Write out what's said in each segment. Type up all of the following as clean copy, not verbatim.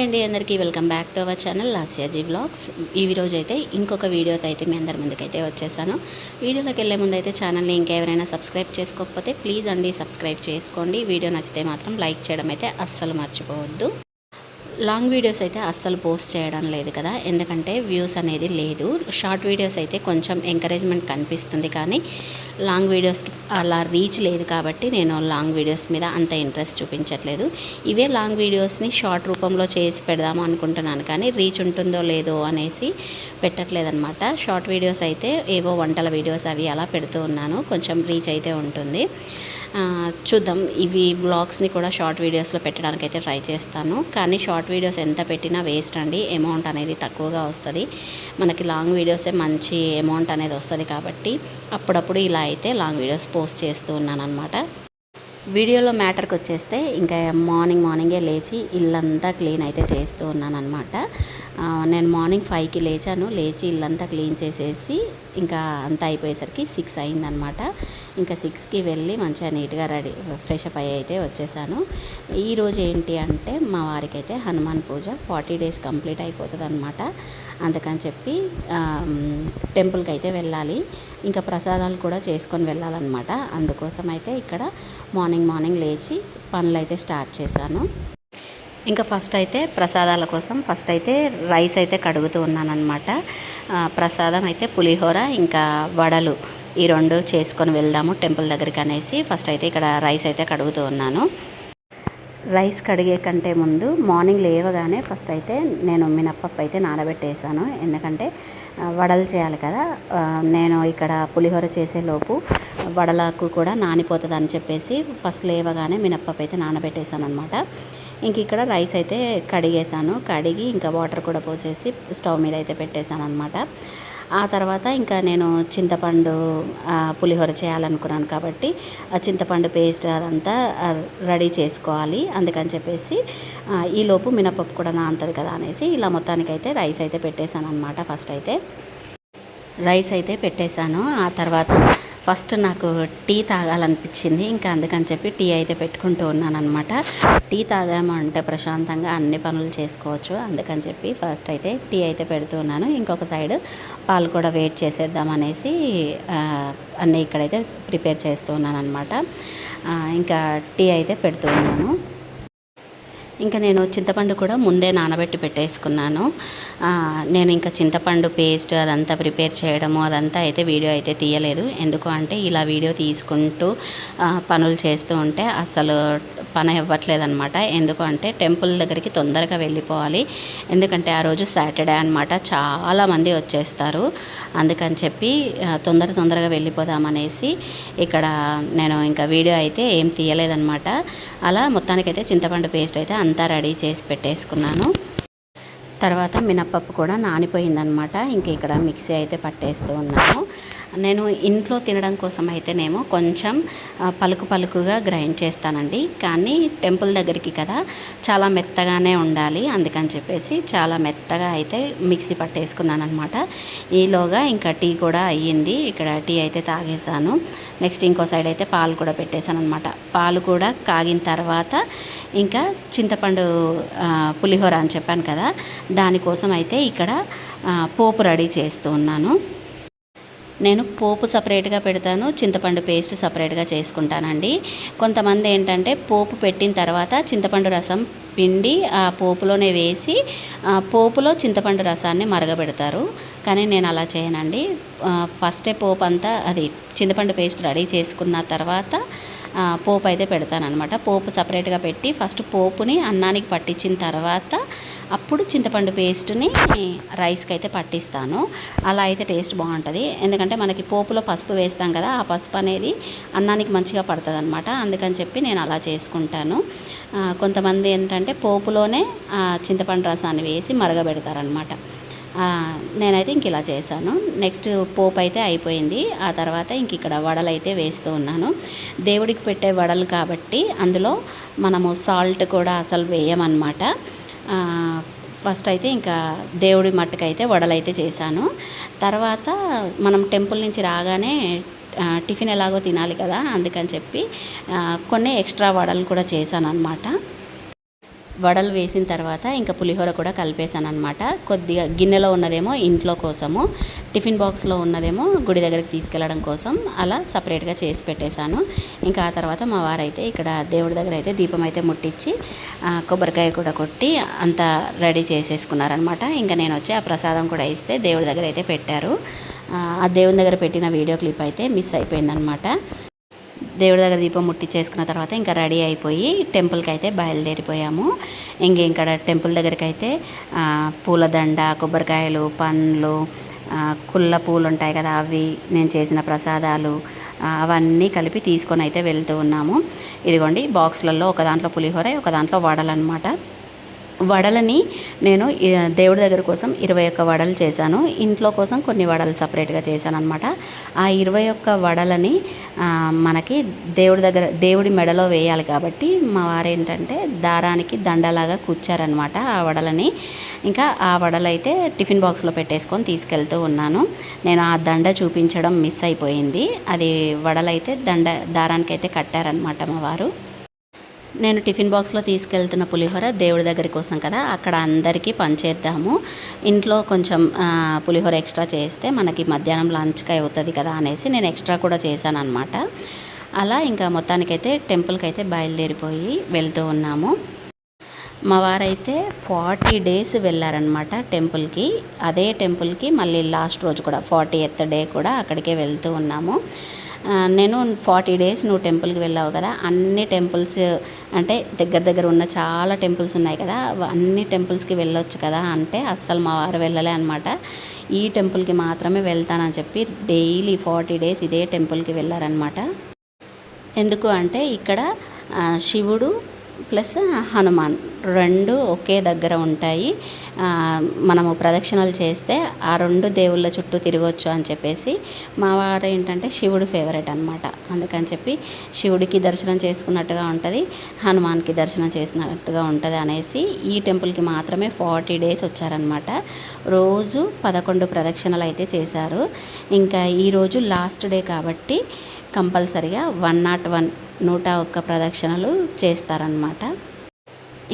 అండి అందరికీ welcome back to our channel Lasyaji vlogs. ఈ రోజు అయితే ఇంకొక వీడియోతో అయితే మీ అందరి ముందుకైతే వచ్చేసాను. వీడియోలోకి వెళ్ళే ముందు అయితే ఛానల్ని ఇంకెవరైనా సబ్స్క్రైబ్ చేసుకోకపోతే ప్లీజ్ అండి సబ్స్క్రైబ్ చేసుకోండి. వీడియో నచ్చితే మాత్రం లైక్ చేయడం అయితే అస్సలు మర్చిపోవద్దు. లాంగ్ వీడియోస్ అయితే అస్సలు పోస్ట్ చేయడం లేదు కదా, ఎందుకంటే వ్యూస్ అనేది లేదు. షార్ట్ వీడియోస్ అయితే కొంచెం ఎంకరేజ్మెంట్ కనిపిస్తుంది, కానీ లాంగ్ వీడియోస్కి అలా రీచ్ లేదు కాబట్టి నేను లాంగ్ వీడియోస్ మీద అంత ఇంట్రెస్ట్ చూపించట్లేదు. ఇవే లాంగ్ వీడియోస్ని షార్ట్ రూపంలో చేసి పెడదాము అనుకుంటున్నాను, కానీ రీచ్ ఉంటుందో లేదో అనేసి పెట్టట్లేదన్నమాట. షార్ట్ వీడియోస్ అయితే ఏవో వంటల వీడియోస్ అవి అలా పెడుతూ ఉన్నాను, కొంచెం రీచ్ అయితే ఉంటుంది. చూద్దాం, ఇవి బ్లాగ్స్ని కూడా షార్ట్ వీడియోస్లో పెట్టడానికైతే ట్రై చేస్తాను. కానీ షార్ట్ వీడియోస్ ఎంత పెట్టినా వేస్ట్ అండి, అమౌంట్ అనేది తక్కువగా వస్తుంది. మనకి లాంగ్ వీడియోసే మంచి అమౌంట్ అనేది వస్తుంది కాబట్టి అప్పుడప్పుడు ఇలా అయితే లాంగ్ వీడియోస్ పోస్ట్ చేస్తూ ఉన్నాను అనమాట. వీడియోలో మ్యాటర్కి వచ్చేస్తే ఇంకా మార్నింగే లేచి ఇల్లంతా క్లీన్ అయితే చేస్తూ ఉన్నాను అనమాట. నేను మార్నింగ్ 5కి లేచి ఇల్లంతా క్లీన్ చేసేసి ఇంకా అంతా అయిపోయేసరికి 6 అయిందనమాట. ఇంకా 6కి వెళ్ళి మంచిగా నీట్గా ఫ్రెష్ అప్ అయితే వచ్చేసాను. ఈరోజు ఏంటి అంటే మా వారికి అయితే హనుమాన్ పూజ 40 డేస్ కంప్లీట్ అయిపోతుంది అనమాట. అందుకని చెప్పి టెంపుల్కి అయితే వెళ్ళాలి, ఇంకా ప్రసాదాలు కూడా చేసుకొని వెళ్ళాలన్నమాట. అందుకోసం అయితే ఇక్కడ మార్నింగ్ లేచి పనులు అయితే స్టార్ట్ చేశాను. ఇంకా ఫస్ట్ అయితే ప్రసాదాల కోసం రైస్ అయితే కడుగుతూ ఉన్నానన్నమాట. ప్రసాదం అయితే పులిహోర ఇంకా వడలు ఈ 2 చేసుకొని వెళ్దాము టెంపుల్ దగ్గరికి అనేసి ఫస్ట్ అయితే ఇక్కడ రైస్ అయితే కడుగుతూ ఉన్నాను. రైస్ కడిగే కంటే ముందు మార్నింగ్ లేవగానే ఫస్ట్ అయితే నేను మినప్పప్పు అయితే నానబెట్టేసాను, ఎందుకంటే వడలు చేయాలి కదా. నేను ఇక్కడ పులిహోర చేసేలోపు వడలకు కూడా నానిపోతుంది అని చెప్పేసి ఫస్ట్ లేవగానే మినప్పప్పు అయితే నానబెట్టేసాను అనమాట. ఇంక ఇక్కడ రైస్ అయితే కడిగి ఇంకా వాటర్ కూడా పోసేసి స్టవ్ మీద అయితే పెట్టేశాను అనమాట. ఆ తర్వాత ఇంకా నేను చింతపండు పులిహోర చేయాలనుకున్నాను కాబట్టి ఆ చింతపండు పేస్ట్ అదంతా రెడీ చేసుకోవాలి. అందుకని చెప్పేసి ఈలోపు మినపప్పు కూడా నానుతుంది కదా అనేసి ఇలా మొత్తానికైతే రైస్ అయితే పెట్టేశాను అనమాట. ఫస్ట్ అయితే రైస్ అయితే పెట్టేశాను. ఆ తర్వాత ఫస్ట్ నాకు టీ తాగాలనిపించింది, ఇంకా అందుకని చెప్పి టీ అయితే పెట్టుకుంటూ ఉన్నాను అనమాట. టీ తాగామంటే ప్రశాంతంగా అన్ని పనులు చేసుకోవచ్చు, అందుకని చెప్పి ఫస్ట్ అయితే టీ అయితే పెడుతూ ఉన్నాను. ఇంకొక సైడ్ పాలు కూడా వేడి చేసేద్దాం అనేసి అన్నీ ఇక్కడైతే ప్రిపేర్ చేస్తూ ఉన్నాను అనమాట. ఇంకా టీ అయితే పెడుతూ ఉన్నాను. ఇంకా నేను చింతపండు కూడా ముందే నానబెట్టి పెట్టేసుకున్నాను. నేను ఇంకా చింతపండు పేస్ట్ అదంతా ప్రిపేర్ చేయడము అదంతా అయితే వీడియో అయితే తీయలేదు, ఎందుకు అంటే ఇలా వీడియో తీసుకుంటూ పనులు చేస్తూ ఉంటే అసలు పని ఇవ్వట్లేదనమాట. ఎందుకు అంటే టెంపుల్ దగ్గరికి తొందరగా వెళ్ళిపోవాలి, ఎందుకంటే ఆ రోజు సాటర్డే అనమాట, చాలామంది వచ్చేస్తారు. అందుకని చెప్పి తొందరగా వెళ్ళిపోదామనేసి ఇక్కడ నేను ఇంకా వీడియో అయితే ఏం తీయలేదనమాట. అలా మొత్తానికైతే చింతపండు పేస్ట్ అయితే అంతా రెడీ చేసి పెట్టేసుకున్నాను. తర్వాత మినప్పప్పు కూడా నానిపోయిందనమాట. ఇంక ఇక్కడ మిక్సీ అయితే పట్టేస్తూ ఉన్నాను. నేను ఇంట్లో తినడం కోసం అయితేనేమో కొంచెం పలుకుగా గ్రైండ్ చేస్తానండి, కానీ టెంపుల్ దగ్గరికి కదా చాలా మెత్తగానే ఉండాలి, అందుకని చెప్పేసి చాలా మెత్తగా అయితే మిక్సీ పట్టేసుకున్నాను అనమాట. ఈలోగా ఇంకా టీ కూడా అయ్యింది, ఇక్కడ టీ అయితే తాగేసాను. నెక్స్ట్ ఇంకో సైడ్ అయితే పాలు కూడా పెట్టేశాను అనమాట. పాలు కూడా కాగిన తర్వాత ఇంకా చింతపండు పులిహోర అని చెప్పాను కదా, దానికోసం అయితే ఇక్కడ పోపు రెడీ చేస్తూ ఉన్నాను. నేను పోపు సపరేట్గా పెడతాను, చింతపండు పేస్ట్ సపరేట్గా చేసుకుంటానండి. కొంతమంది ఏంటంటే పోపు పెట్టిన తర్వాత చింతపండు రసం పిండి ఆ పోపులోనే వేసి పోపులో చింతపండు రసాన్ని మరగబెడతారు, కానీ నేను అలా చేయనండి. ఫస్టే పోపు అంతా చింతపండు పేస్ట్ రెడీ చేసుకున్న తర్వాత పోపు అయితే పెడతానమాట. పోపు సపరేట్గా పెట్టి ఫస్ట్ పోపుని అన్నానికి పట్టించిన తర్వాత అప్పుడు చింతపండు పేస్ట్ని రైస్కి అయితే పట్టిస్తాను. అలా అయితే టేస్ట్ బాగుంటుంది, ఎందుకంటే మనకి పోపులో పసుపు వేస్తాం కదా, ఆ పసుపు అనేది అన్నానికి మంచిగా పడుతుంది అనమాట. అందుకని చెప్పి నేను అలా చేసుకుంటాను. కొంతమంది ఏంటంటే పోపులోనే చింతపండు రసాన్ని వేసి మరగబెడతారనమాట. నేనైతే ఇంక ఇలా చేశాను. నెక్స్ట్ పోపు అయితే అయిపోయింది. ఆ తర్వాత ఇంక ఇక్కడ వడలు అయితే వేస్తూ ఉన్నాను. దేవుడికి పెట్టే వడలు కాబట్టి అందులో మనము సాల్ట్ కూడా అసలు వేయమన్నమాట. ఫస్ట్ అయితే ఇంకా దేవుడి మట్టుకైతే వడలు అయితే చేశాను. తర్వాత మనం టెంపుల్ నుంచి రాగానే టిఫిన్ ఎలాగో తినాలి కదా, అందుకని చెప్పి కొన్ని ఎక్స్ట్రా వడలు కూడా చేశాను అనమాట. వడలు వేసిన తర్వాత ఇంకా పులిహోర కూడా కలిపేసాను అనమాట. కొద్దిగా గిన్నెలో ఉన్నదేమో ఇంట్లో కోసము, టిఫిన్ బాక్స్లో ఉన్నదేమో గుడి దగ్గరికి తీసుకెళ్ళడం కోసం అలా సపరేట్గా చేసి పెట్టేశాను. ఇంకా ఆ తర్వాత మా వారైతే ఇక్కడ దేవుడి దగ్గర అయితే దీపం అయితే ముట్టించి కొబ్బరికాయ కూడా కొట్టి అంతా రెడీ చేసేసుకున్నారనమాట. ఇంకా నేను వచ్చి ఆ ప్రసాదం కూడా ఇస్తే దేవుడి దగ్గర అయితే పెట్టారు. ఆ దేవుని దగ్గర పెట్టిన వీడియో క్లిప్ అయితే మిస్ అయిపోయిందనమాట. దేవుడి దగ్గర దీపం ముట్టించేసుకున్న తర్వాత ఇంకా రెడీ అయిపోయి టెంపుల్కి అయితే బయలుదేరిపోయాము. ఇక్కడ టెంపుల్ దగ్గరికి అయితే పూలదండ, కొబ్బరికాయలు, పండ్లు, కుళ్ళ పూలు ఉంటాయి కదా, అవి నేను చేసిన ప్రసాదాలు అవన్నీ కలిపి తీసుకొని అయితే వెళ్తూ ఉన్నాము. ఇదిగోండి బాక్స్లలో ఒక దాంట్లో పులిహోర, ఒక దాంట్లో వడలు అనమాట. వడలని నేను దేవుడి దగ్గర కోసం 21 వడలు చేశాను. ఇంట్లో కోసం కొన్ని వడలు సపరేట్గా చేశాను అనమాట. ఆ 21 వడలని మనకి దేవుడి మెడలో వేయాలి కాబట్టి మా వారు ఏంటంటే దారానికి దండలాగా కూర్చారనమాట ఆ వడలని. ఇంకా ఆ వడలు అయితే టిఫిన్ బాక్స్లో పెట్టేసుకొని తీసుకెళ్తూ ఉన్నాను. నేను ఆ దండ చూపించడం మిస్ అయిపోయింది. అది వడలైతే దారానికి అయితే కట్టారనమాట మా వారు. నేను టిఫిన్ బాక్స్లో తీసుకెళ్తున్న పులిహోర దేవుడి దగ్గర కోసం కదా, అక్కడ అందరికీ పంచేద్దాము. ఇంట్లో కొంచెం పులిహోర ఎక్స్ట్రా చేస్తే మనకి మధ్యాహ్నం లంచ్కి అవుతుంది కదా అనేసి నేను ఎక్స్ట్రా కూడా చేశాను అనమాట. అలా ఇంకా మొత్తానికైతే టెంపుల్కి అయితే బయలుదేరిపోయి వెళ్తూ ఉన్నాము. మా వారైతే 40 డేస్ వెళ్ళారనమాట టెంపుల్కి. అదే టెంపుల్కి మళ్ళీ లాస్ట్ రోజు కూడా 40th డే కూడా అక్కడికే వెళ్తూ ఉన్నాము. నేను 40 డేస్ నువ్వు టెంపుల్కి వెళ్ళావు కదా, అన్ని టెంపుల్స్ అంటే దగ్గర ఉన్న చాలా టెంపుల్స్ ఉన్నాయి కదా, అన్ని టెంపుల్స్కి వెళ్ళొచ్చు కదా అంటే అస్సలు మా వారు వెళ్ళలే అనమాట. ఈ టెంపుల్కి మాత్రమే వెళ్తానని చెప్పి డైలీ 40 డేస్ ఇదే టెంపుల్కి వెళ్ళారనమాట. ఎందుకు అంటే ఇక్కడ శివుడు ప్లస్ హనుమాన్ 2 ఒకే దగ్గర ఉంటాయి. మనము ప్రదక్షిణలు చేస్తే ఆ 2 దేవుళ్ళ చుట్టూ తిరగవచ్చు అని చెప్పేసి మా వారు ఏంటంటే శివుడు ఫేవరెట్ అనమాట. అందుకని చెప్పి శివుడికి దర్శనం చేసుకున్నట్టుగా ఉంటుంది, హనుమాన్కి దర్శనం చేసినట్టుగా ఉంటుంది అనేసి ఈ టెంపుల్కి మాత్రమే 40 డేస్ వచ్చారనమాట. రోజు 11 ప్రదక్షిణలు అయితే చేశారు. ఇంకా ఈరోజు లాస్ట్ డే కాబట్టి కంపల్సరిగా 101 ప్రదక్షిణలు చేస్తారనమాట.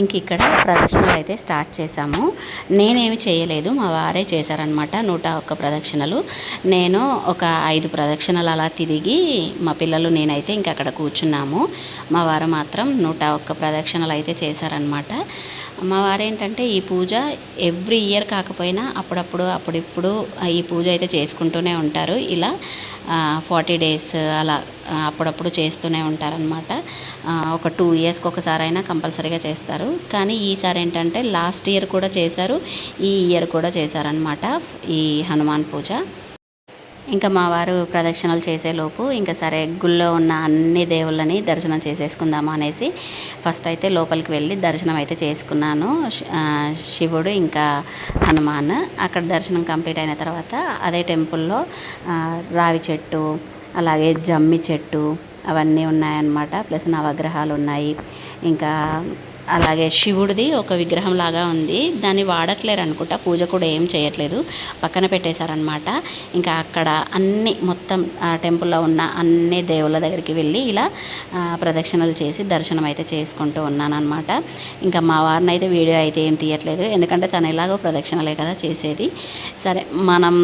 ఇంక ఇక్కడ ప్రదక్షిణలు అయితే స్టార్ట్ చేశాము. నేనేమి చేయలేదు, మా వారే చేశారనమాట 101 ప్రదక్షిణలు. నేను ఒక 5 ప్రదక్షిణలు అలా తిరిగి మా పిల్లలు నేనైతే ఇంక అక్కడ కూర్చున్నాము. మా వారు మాత్రం 101 ప్రదక్షిణలు అయితే చేశారనమాట. మా వారు ఏంటంటే ఈ పూజ ఎవ్రీ ఇయర్ కాకపోయినా అప్పుడిప్పుడు ఈ పూజ అయితే చేసుకుంటూనే ఉంటారు. ఇలా 40 డేస్ అలా అప్పుడప్పుడు చేస్తూనే ఉంటారనమాట. ఒక 2 ఇయర్స్కి ఒకసారి అయినా కంపల్సరీగా చేస్తారు. కానీ ఈసారి ఏంటంటే లాస్ట్ ఇయర్ కూడా చేశారు, ఈ ఇయర్ కూడా చేశారనమాట ఈ హనుమాన్ పూజ. ఇంకా మా వారు ప్రదక్షిణలు చేసేలోపు ఇంకా సరే గుళ్ళో ఉన్న అన్ని దేవుళ్ళని దర్శనం చేసేసుకుందాము అనేసి ఫస్ట్ అయితే లోపలికి వెళ్ళి దర్శనం అయితే చేసుకున్నాను. శివుడు ఇంకా హనుమాన్. అక్కడ దర్శనం కంప్లీట్ అయిన తర్వాత అదే టెంపుల్లో రావి చెట్టు, అలాగే జమ్మి చెట్టు అవన్నీ ఉన్నాయన్నమాట. ప్లస్ నవగ్రహాలు ఉన్నాయి. ఇంకా అలాగే శివుడిది ఒక విగ్రహం లాగా ఉంది, దాన్ని వాడట్లేరు అనుకుంటా, పూజ కూడా ఏం చేయట్లేదు, పక్కన పెట్టేశారనమాట. ఇంకా అక్కడ అన్ని మొత్తం టెంపుల్లో ఉన్న అన్ని దేవుళ్ళ దగ్గరికి వెళ్ళి ఇలా ప్రదక్షిణలు చేసి దర్శనం అయితే చేసుకుంటూ ఉన్నాను అనమాట. ఇంకా మా వారిని అయితే వీడియో అయితే ఏం తీయట్లేదు, ఎందుకంటే తను ఎలాగో ప్రదక్షిణలే కదా చేసేది. సరే మనం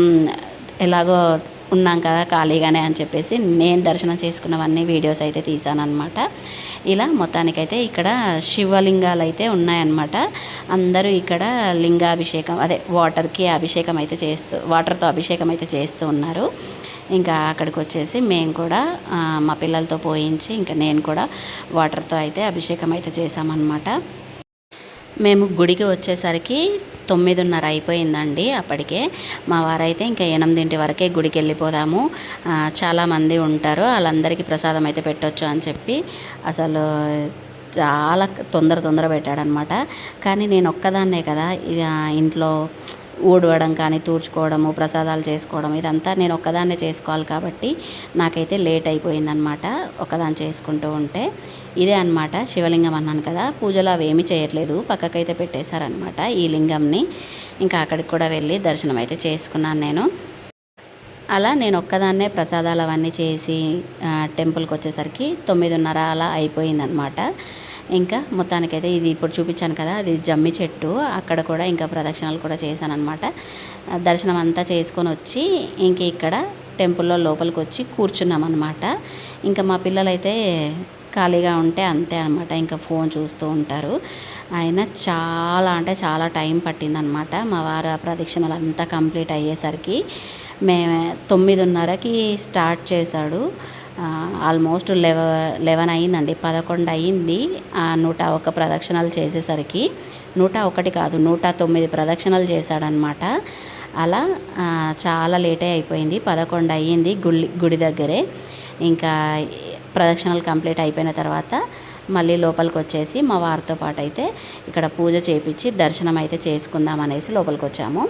ఎలాగో ఉన్నాం కదా ఖాళీగానే అని చెప్పేసి నేను దర్శనం చేసుకున్నవన్నీ వీడియోస్ అయితే తీసాను అనమాట. ఇలా మొత్తానికైతే ఇక్కడ శివలింగాలు అయితే ఉన్నాయన్నమాట. అందరూ ఇక్కడ లింగాభిషేకం అదే వాటర్తో అభిషేకం అయితే చేస్తూ ఉన్నారు. ఇంకా అక్కడికి వచ్చేసి మేము కూడా మా పిల్లలతో పోయించి ఇంకా నేను కూడా వాటర్తో అయితే అభిషేకం అయితే చేసామన్నమాట. మేము గుడికి వచ్చేసరికి 9:30 అయిపోయిందండి. అప్పటికే మా వారైతే ఇంకా 8 వరకే గుడికి వెళ్ళిపోదాము, చాలామంది ఉంటారు, వాళ్ళందరికీ ప్రసాదం అయితే పెట్టవచ్చు అని చెప్పి అసలు చాలా తొందర పెట్టాడనమాట. కానీ నేను ఒక్కదాన్నే కదా ఇంట్లో ఊడవడం కానీ తూడ్చుకోవడము ప్రసాదాలు చేసుకోవడం ఇదంతా నేను ఒక్కదాన్నే చేసుకోవాలి కాబట్టి నాకైతే లేట్ అయిపోయిందనమాట ఒక్కదాన్ని చేసుకుంటూ ఉంటే. ఇదే అనమాట శివలింగం అన్నాను కదా, పూజలు అవి ఏమీ చేయట్లేదు, పక్కకైతే పెట్టేశారనమాట ఈ లింగంని. ఇంకా అక్కడికి కూడా వెళ్ళి దర్శనం అయితే చేసుకున్నాను నేను. అలా నేను ఒక్కదాన్నే ప్రసాదాలు అవన్నీ చేసి టెంపుల్కి వచ్చేసరికి 9:30 అలా అయిపోయిందనమాట. ఇంకా మొత్తానికైతే ఇది ఇప్పుడు చూపించాను కదా, అది జమ్మి చెట్టు, అక్కడ కూడా ఇంకా ప్రదక్షిణలు కూడా చేశాను అనమాట. దర్శనం అంతా చేసుకొని వచ్చి ఇంక ఇక్కడ టెంపుల్లో లోపలికి వచ్చి కూర్చున్నాం అనమాట. ఇంకా మా పిల్లలైతే ఖాళీగా ఉంటే అంతే అనమాట, ఇంకా ఫోన్ చూస్తూ ఉంటారు. ఆయన చాలా అంటే చాలా టైం పట్టిందనమాట. మా వారు ఆ ప్రదక్షిణలు అంతా కంప్లీట్ అయ్యేసరికి, మేము 9:30కి స్టార్ట్ చేశాడు. ఆల్మోస్ట్ 11 అయ్యిందండి, 11 అయ్యింది. 101 ప్రదక్షిణలు చేసేసరికి, 101 కాదు 109 ప్రదక్షిణలు చేశాడనమాట. అలా చాలా లేటే అయిపోయింది. 11 అయ్యింది గుడి దగ్గరే. ఇంకా ప్రదక్షిణలు కంప్లీట్ అయిపోయిన తర్వాత మళ్ళీ లోపలికి వచ్చేసి మా వారితో పాటు అయితే ఇక్కడ పూజ చేయించి దర్శనం అయితే చేసుకుందాం అనేసి లోపలికి వచ్చాము.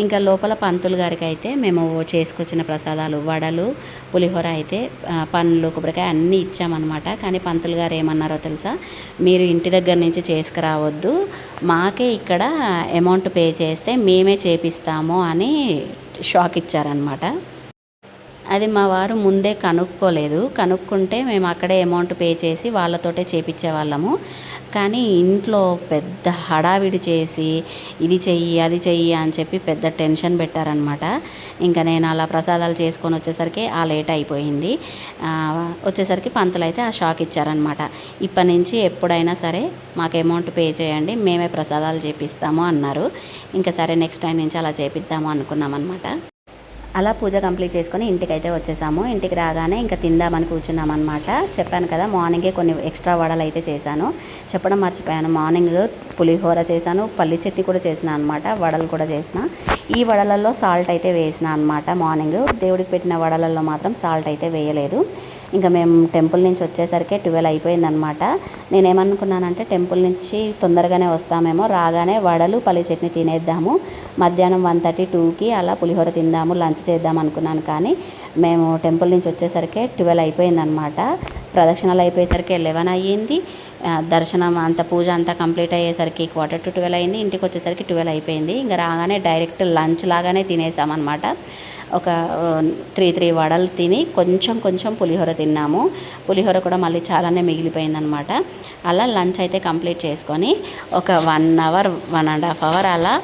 ఇంకా లోపల పంతులు గారికి అయితే మేము చేసుకొచ్చిన ప్రసాదాలు, వడలు, పులిహోర అయితే పండ్లు, కొబ్బరికాయ అన్నీ ఇచ్చామన్నమాట. కానీ పంతులు గారు ఏమన్నారో తెలుసా, మీరు ఇంటి దగ్గర నుంచి చేసుకురావద్దు, మాకే ఇక్కడ అమౌంట్ పే చేస్తే మేమే చేపిస్తాము అని షాక్ ఇచ్చారనమాట. అది మా వారు ముందే కనుక్కుంటే మేము అక్కడే అమౌంట్ పే చేసి వాళ్ళతోటే చేపించేవాళ్ళము. కానీ ఇంట్లో పెద్ద హడావిడి చేసి ఇది చెయ్యి అది చెయ్యి అని చెప్పి పెద్ద టెన్షన్ పెట్టారనమాట. ఇంకా నేను అలా ప్రసాదాలు చేసుకొని వచ్చేసరికి లేట్ అయిపోయింది. వచ్చేసరికి పంతులు అయితే ఆ షాక్ ఇచ్చారనమాట. ఇప్పటి నుంచి ఎప్పుడైనా సరే మాకు అమౌంట్ పే చేయండి, మేమే ప్రసాదాలు చేపిస్తాము అన్నారు. ఇంకా సరే నెక్స్ట్ టైం నుంచి అలా చేపిద్దాము అనుకున్నాం అనమాట. అలా పూజ కంప్లీట్ చేసుకొని ఇంటికైతే వచ్చేసాము. ఇంటికి రాగానే ఇంకా తిందామని కూర్చున్నాం అనమాట. చెప్పాను కదా, మార్నింగే కొన్ని ఎక్స్ట్రా వడలు అయితే చేశాను, చెప్పడం మర్చిపోయాను. మార్నింగ్ పులిహోర చేశాను, పల్లి చట్నీ కూడా చేసిన అనమాట, వడలు కూడా చేసిన. ఈ వడలలో సాల్ట్ అయితే వేసిన అనమాట. మార్నింగ్ దేవుడికి పెట్టిన వడలలో మాత్రం సాల్ట్ అయితే వేయలేదు. ఇంకా మేము టెంపుల్ నుంచి వచ్చేసరికి 12 అయిపోయిందనమాట. నేనేమనుకున్నానంటే టెంపుల్ నుంచి తొందరగానే వస్తామేమో, రాగానే వడలు పల్లి చట్నీ తినేద్దాము, మధ్యాహ్నం 1:30-2కి అలా పులిహోర తిందాము, లంచ్ చేద్దాం అనుకున్నాను. కానీ మేము టెంపుల్ నుంచి వచ్చేసరికి 12 అయిపోయిందనమాట. ప్రదక్షిణలు అయిపోయేసరికి 11 అయ్యింది. దర్శనం అంత పూజ అంతా కంప్లీట్ అయ్యేసరికి 11:45 అయింది. ఇంటికి వచ్చేసరికి 12 అయిపోయింది. ఇంకా రాగానే డైరెక్ట్ లంచ్ లాగానే తినేసామన్నమాట. ఒక 3 వడలు తిని కొంచెం పులిహోర తిన్నాము. పులిహోర కూడా మళ్ళీ చాలానే మిగిలిపోయిందనమాట. అలా లంచ్ అయితే కంప్లీట్ చేసుకొని ఒక 1 అవర్ 1.5 అవర్ అలా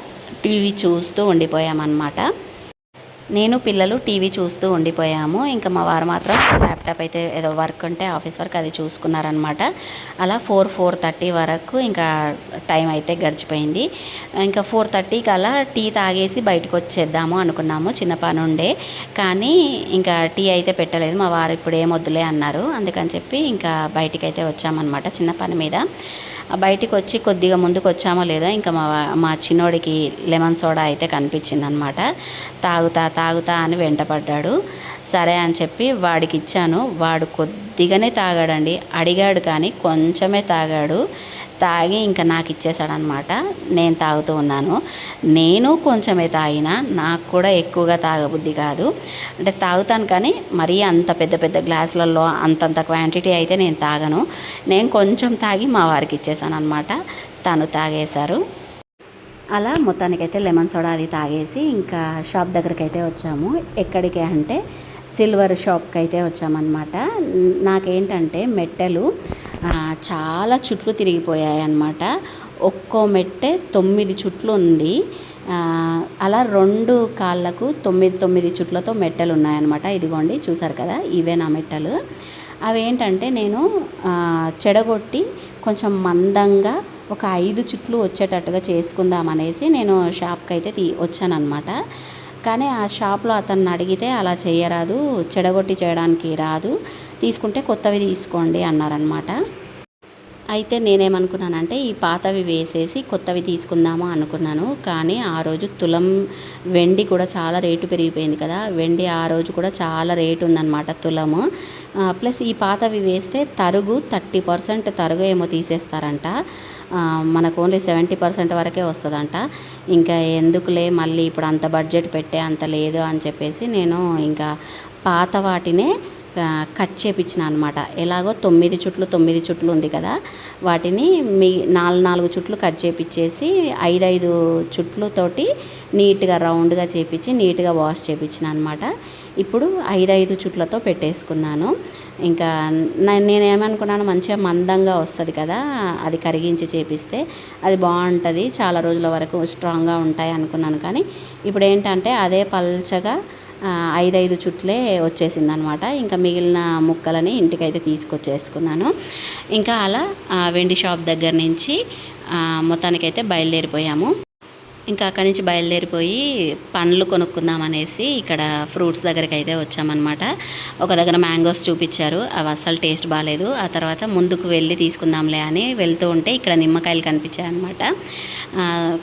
టీవీ చూస్తూ ఉండిపోయామన్నమాట. నేను పిల్లలు టీవీ చూస్తూ ఉండిపోయాము. ఇంకా మా వారు మాత్రం ల్యాప్టాప్ అయితే ఏదో వర్క్ ఉంటే ఆఫీస్ వర్క్ అది చూసుకున్నారనమాట. అలా 4:30 వరకు ఇంకా టైం అయితే గడిచిపోయింది. ఇంకా 4:30కి అలా టీ తాగేసి బయటకు వచ్చేద్దాము అనుకున్నాము, చిన్న పని ఉండే. కానీ ఇంకా టీ అయితే పెట్టలేదు, మా వారు ఇప్పుడు ఏమొద్దులే అన్నారు. అందుకని చెప్పి ఇంకా బయటికి అయితే వచ్చామన్నమాట చిన్న పని మీద. బయటికి వచ్చి కొద్దిగా ముందుకు వచ్చామో లేదో ఇంకా మా చిన్నోడికి లెమన్ సోడా అయితే కనిపించింది అనమాట. తాగుతా అని వెంటపడ్డాడు. సరే అని చెప్పి వాడికి ఇచ్చాను. వాడు కొద్దిగానే తాగాడండి, అడిగాడు కానీ కొంచెమే తాగాడు. తాగి ఇంకా నాకు ఇచ్చేసాడనమాట. నేను తాగుతూ ఉన్నాను. నేను కొంచెమే తాగినా, నాకు కూడా ఎక్కువగా తాగబుద్ధి కాదు. అంటే తాగుతాను కానీ మరీ అంత పెద్ద గ్లాసులలో అంతంత క్వాంటిటీ అయితే నేను తాగను. నేను కొంచెం తాగి మా వారికి ఇచ్చేసాను అనమాట. తను తాగేశారు. అలా మొత్తానికైతే లెమన్ సోడా అది తాగేసి ఇంకా షాప్ దగ్గరికి అయితే వచ్చాము. ఎక్కడికి అంటే సిల్వర్ షాప్కి అయితే వచ్చామన్నమాట. నాకేంటంటే మెట్టెలు చాలా చుట్లు తిరిగిపోయాయి అన్నమాట. ఒక్కో మెట్టె 9 చుట్లు ఉంది. అలా 2 కాళ్ళకు 9 చుట్లతో మెట్టెలు ఉన్నాయన్నమాట. ఇదిగోండి చూసారు కదా, ఇవే నా మెట్టెలు. అవేంటంటే నేను చెడగొట్టి కొంచెం మందంగా ఒక 5 చుట్లు వచ్చేటట్టుగా చేసుకుందామనేసి నేను షాప్కి అయితే వచ్చానన్నమాట. కానీ ఆ షాప్లో అతన్ని అడిగితే అలా చేయరాదు, చెడగొట్టి చేయడానికి రాదు, తీసుకుంటే కొత్తవి తీసుకోండి అన్నారనమాట. అయితే నేనేమనుకున్నానంటే ఈ పాతవి వేసేసి కొత్తవి తీసుకుందాము అనుకున్నాను. కానీ ఆ రోజు తులం వెండి కూడా చాలా రేటు పెరిగిపోయింది కదా, వెండి ఆ రోజు కూడా చాలా రేటు ఉందన్నమాట తులము. ప్లస్ ఈ పాతవి వేస్తే తరుగు 30% తరుగు ఏమో తీసేస్తారంట, మనకు ఓన్లీ 70% వరకే వస్తుందంట. ఇంకా ఎందుకులే మళ్ళీ ఇప్పుడు అంత బడ్జెట్ పెట్టే అంత లేదు అని చెప్పేసి నేను ఇంకా పాత వాటినే కట్ చేపించిన అనమాట. ఎలాగో 9 చుట్లు ఉంది కదా, వాటిని 4 చుట్లు కట్ చేపించేసి 5 చుట్లతోటి నీట్గా రౌండ్గా చేపించి నీట్గా వాష్ చేపించిన అనమాట. ఇప్పుడు 5 చుట్లతో పెట్టేసుకున్నాను. ఇంకా నేనేమనుకున్నాను, మంచిగా మందంగా వస్తుంది కదా, అది కరిగించి చేపిస్తే అది బాగుంటుంది, చాలా రోజుల వరకు స్ట్రాంగ్గా ఉంటాయి అనుకున్నాను. కానీ ఇప్పుడు ఏంటంటే అదే పల్చగా 5 చుట్లే వచ్చేసిందనమాట. ఇంకా మిగిలిన ముక్కలని ఇంటికైతే తీసుకొచ్చేసుకున్నాను. ఇంకా అలా వెండి షాప్ దగ్గర నుంచి మొత్తానికైతే బయలుదేరిపోయాము. ఇంకా అక్కడి నుంచి బయలుదేరిపోయి పండ్లు కొనుక్కుందాం అనేసి ఇక్కడ ఫ్రూట్స్ దగ్గరికి అయితే వచ్చామన్నమాట. ఒక దగ్గర మ్యాంగోస్ చూపించారు, అవి అస్సలు టేస్ట్ బాగాలేదు. ఆ తర్వాత ముందుకు వెళ్ళి తీసుకుందాంలే అని వెళ్తూ ఉంటే ఇక్కడ నిమ్మకాయలు కనిపించాయి అనమాట.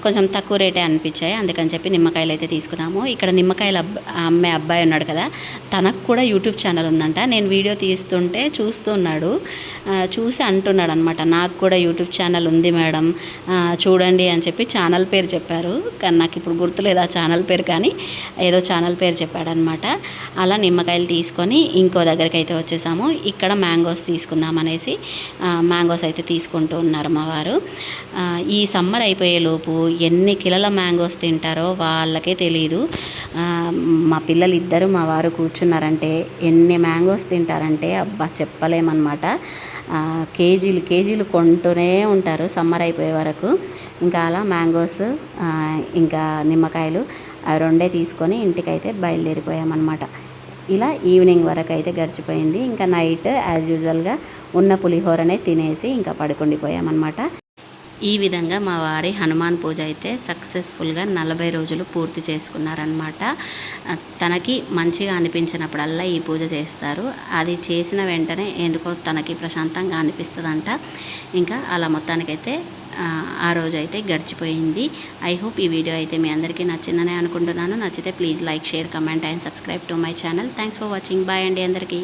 కొంచెం తక్కువ రేటే అనిపించాయి, అందుకని చెప్పి నిమ్మకాయలు అయితే తీసుకున్నాము. ఇక్కడ నిమ్మకాయలు అమ్మే అబ్బాయి ఉన్నాడు కదా, తనకు కూడా యూట్యూబ్ ఛానల్ ఉందంట. నేను వీడియో తీస్తుంటే చూస్తున్నాడు, చూసి అంటున్నాడు అనమాట, నాకు కూడా యూట్యూబ్ ఛానల్ ఉంది మేడం, చూడండి అని చెప్పి ఛానల్ పేరు చెప్పారు. కానీ నాకు ఇప్పుడు గుర్తులేదు ఆ ఛానల్ పేరు, కానీ ఏదో ఛానల్ పేరు చెప్పాడనమాట. అలా నిమ్మకాయలు తీసుకొని ఇంకో దగ్గరికి అయితే వచ్చేసాము. ఇక్కడ మ్యాంగోస్ తీసుకుందాం అనేసి మ్యాంగోస్ అయితే తీసుకుంటూ ఉన్నారు మా వారు. ఈ సమ్మర్ అయిపోయేలోపు ఎన్ని కిలోల మ్యాంగోస్ తింటారో వాళ్ళకే తెలియదు. మా పిల్లలు ఇద్దరు మా వారు కూర్చున్నారంటే ఎన్ని మ్యాంగోస్ తింటారంటే అబ్బా చెప్పలేమన్నమాట. కేజీలు కొంటూనే ఉంటారు సమ్మర్ అయిపోయే వరకు. ఇంకా అలా మ్యాంగోస్ ఇంకా నిమ్మకాయలు అవి రెండే తీసుకొని ఇంటికైతే బయలుదేరిపోయామన్నమాట. ఇలా ఈవినింగ్ వరకు అయితే గడిచిపోయింది. ఇంకా నైట్ యాజ్ యూజువల్గా ఉన్న పులిహోరనే తినేసి ఇంకా పడుకుండిపోయామన్నమాట. ఈ విధంగా మా వారి హనుమాన్ పూజ అయితే సక్సెస్ఫుల్గా 40 రోజులు పూర్తి చేసుకున్నారనమాట. తనకి మంచిగా అనిపించినప్పుడల్లా ఈ పూజ చేస్తారు. అది చేసిన వెంటనే ఎందుకో తనకి ప్రశాంతంగా అనిపిస్తుందంట. ఇంకా అలా మొత్తానికైతే ఆ రోజు అయితే గడిచిపోయింది. ఐ హోప్ ఈ వీడియో అయితే మీ అందరికీ నచ్చిందని అనుకుంటున్నాను. నచ్చితే please like, share, comment and subscribe to my channel. Thanks for watching. Bye అండి అందరికీ.